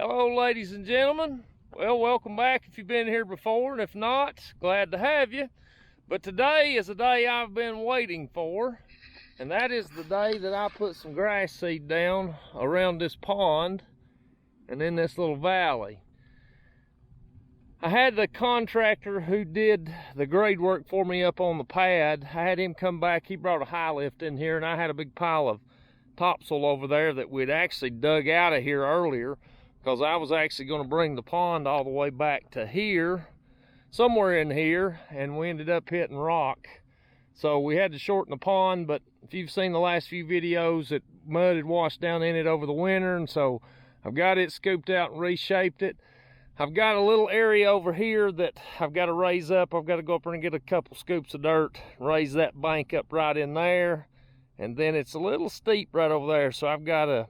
Hello, ladies and gentlemen. Well, welcome back if you've been here before, and if not, glad to have you. But today is a day I've been waiting for, and that is the day that I put some grass seed down around this pond and in this little valley. I had the contractor who did the grade work for me up on the pad. I had him come back. He brought a high lift in here, and I had a big pile of topsoil over there that we'd actually dug out of here earlier, because I was actually going to bring the pond all the way back to here, somewhere in here, and we ended up hitting rock. So we had to shorten the pond, but if you've seen the last few videos, mud had washed down in it over the winter, and so I've got it scooped out and reshaped it. I've got a little area over here that I've got to raise up. I've got to go up there and get a couple scoops of dirt, raise that bank up right in there, and then it's a little steep right over there, so I've got to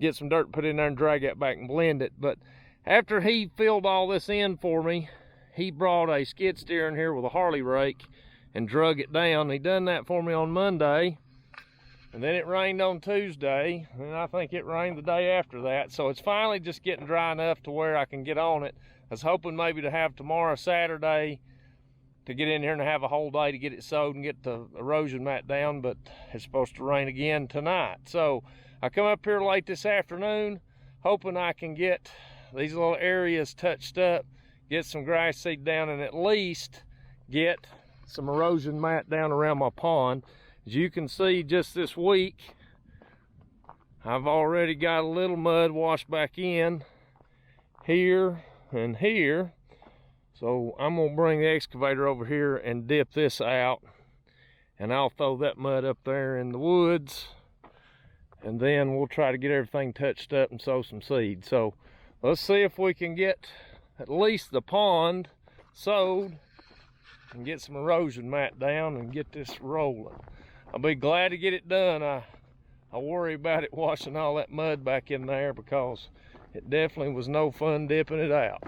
get some dirt put in there and drag that back and blend it. But after he filled all this in for me, he brought a skid steer in here with a Harley rake and drug it down. He done that for me on Monday, and then it rained on Tuesday, and I think it rained the day after that. So it's finally just getting dry enough to where I can get on it. I was hoping maybe to have tomorrow, Saturday, to get in here and have a whole day to get it sowed and get the erosion mat down, but it's supposed to rain again tonight. So I come up here late this afternoon, hoping I can get these little areas touched up, get some grass seed down, and at least get some erosion mat down around my pond. As you can see, just this week, I've already got a little mud washed back in here and here. So I'm gonna bring the excavator over here and dip this out, and I'll throw that mud up there in the woods, and then we'll try to get everything touched up and sow some seed. So let's see if we can get at least the pond sowed and get some erosion mat down and get this rolling. I'll be glad to get it done. I worry about it washing all that mud back in there, because it definitely was no fun dipping it out.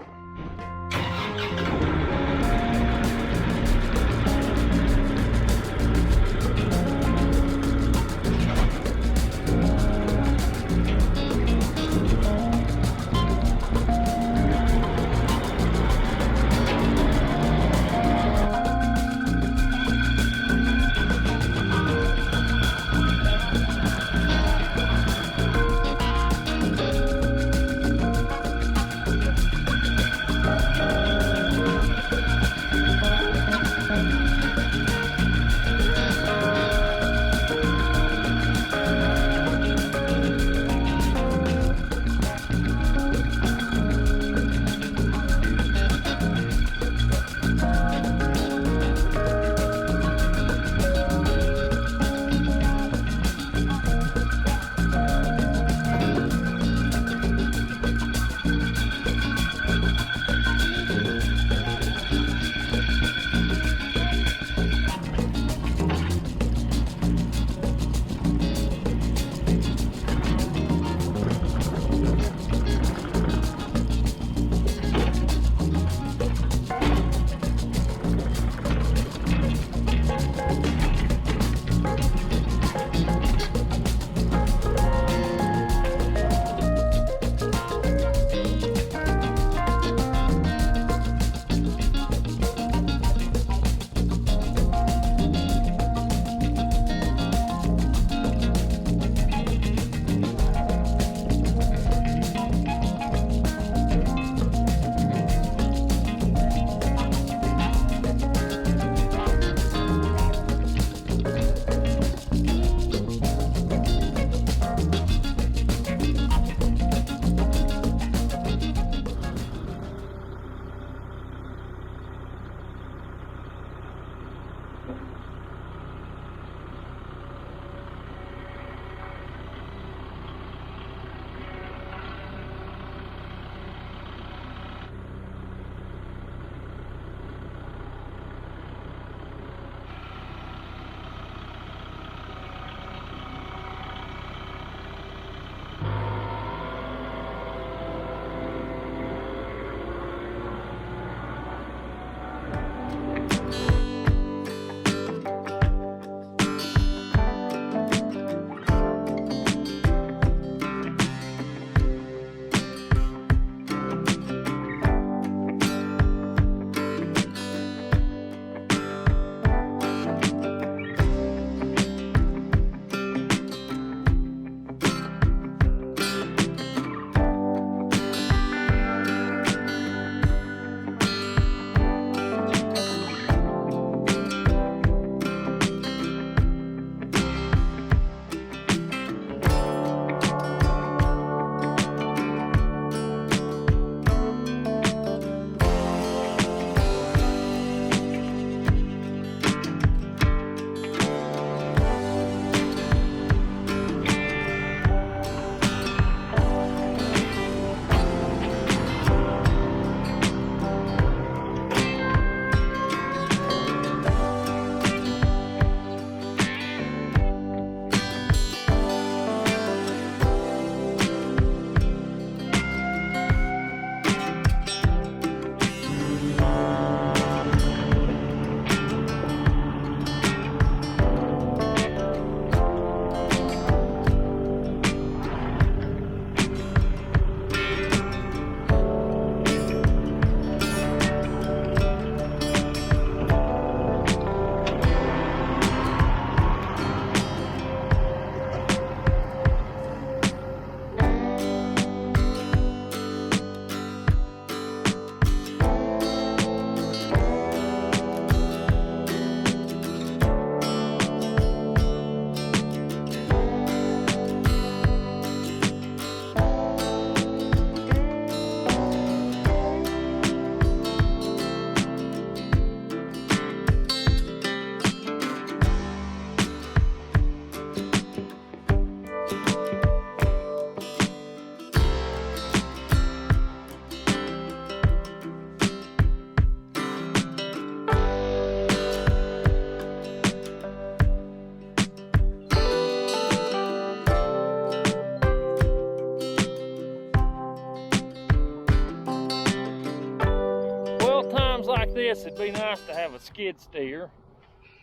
this, it'd be nice to have a skid steer.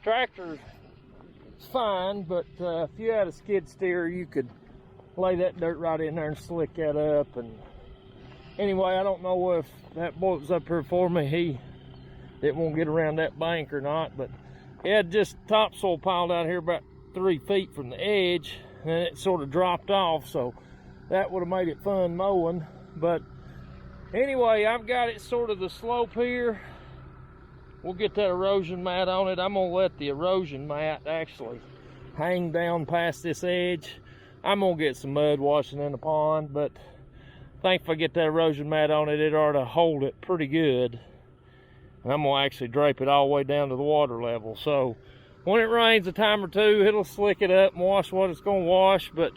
Tractor's fine, but if you had a skid steer, you could lay that dirt right in there and slick that up. And anyway, I don't know if that boy was up here for me, he didn't want to get around that bank or not, but it had just topsoil piled out here about 3 feet from the edge, and it sort of dropped off, so that would have made it fun mowing. But anyway, I've got it sort of the slope here. We'll get that erosion mat on it. I'm gonna let the erosion mat actually hang down past this edge. I'm gonna get some mud washing in the pond, but I think if I get that erosion mat on it, it ought to hold it pretty good. And I'm gonna actually drape it all the way down to the water level. So when it rains a time or two, it'll slick it up and wash what it's gonna wash. But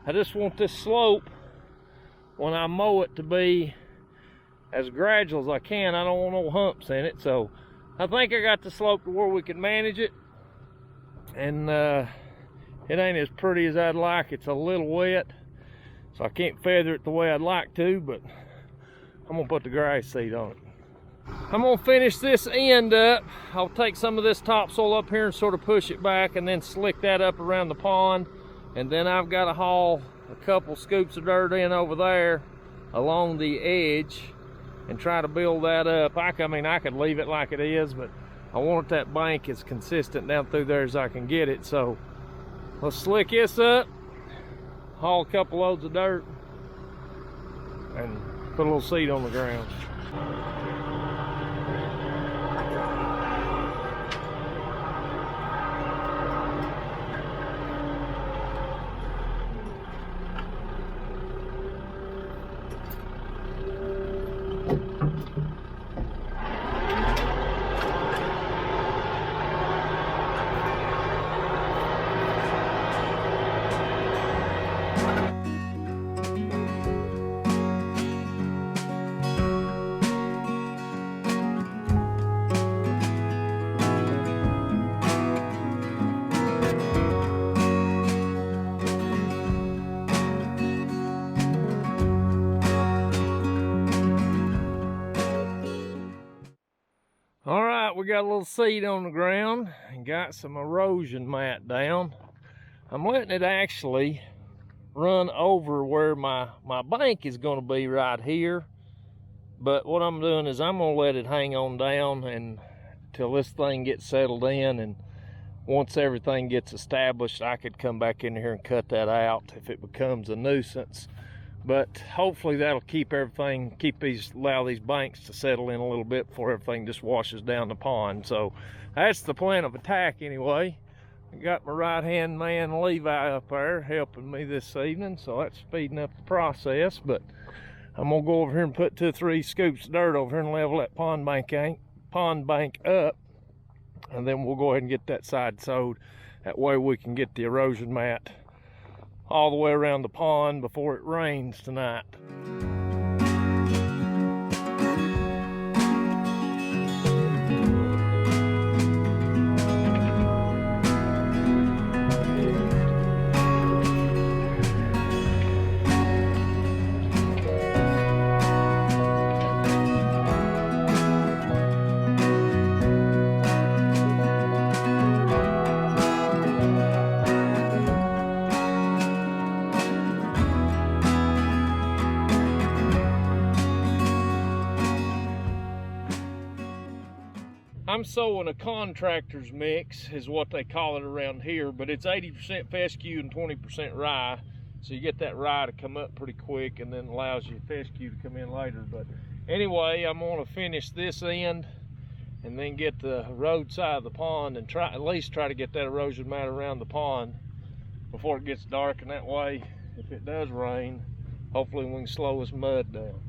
I just want this slope, when I mow it, to be as gradual as I can. I don't want no humps in it. So I think I got the slope to where we can manage it. And it ain't as pretty as I'd like. It's a little wet, so I can't feather it the way I'd like to, but I'm gonna put the grass seed on it. I'm gonna finish this end up. I'll take some of this topsoil up here and sort of push it back and then slick that up around the pond. And then I've got to haul a couple scoops of dirt in over there along the edge and try to build that up. I mean, I could leave it like it is, but I want that bank as consistent down through there as I can get it. So let's slick this up, haul a couple loads of dirt, and put a little seed on the ground. We got a little seed on the ground and got some erosion mat down. I'm letting it actually run over where my bank is going to be right here. But what I'm doing is I'm going to let it hang on down until this thing gets settled in. And once everything gets established, I could come back in here and cut that out if it becomes a nuisance. But hopefully that'll allow these banks to settle in a little bit before everything just washes down the pond. So that's the plan of attack anyway. I got my right-hand man Levi up there helping me this evening, so that's speeding up the process. But I'm gonna go over here and put 2 or 3 scoops of dirt over here and level that pond bank up, and then we'll go ahead and get that side sowed. That way we can get the erosion mat all the way around the pond before it rains tonight. I'm sowing a contractor's mix is what they call it around here, but it's 80% fescue and 20% rye. So you get that rye to come up pretty quick and then allows you fescue to come in later. But anyway, I'm gonna finish this end and then get the road side of the pond and at least try to get that erosion mat around the pond before it gets dark, and that way, if it does rain, hopefully we can slow this mud down.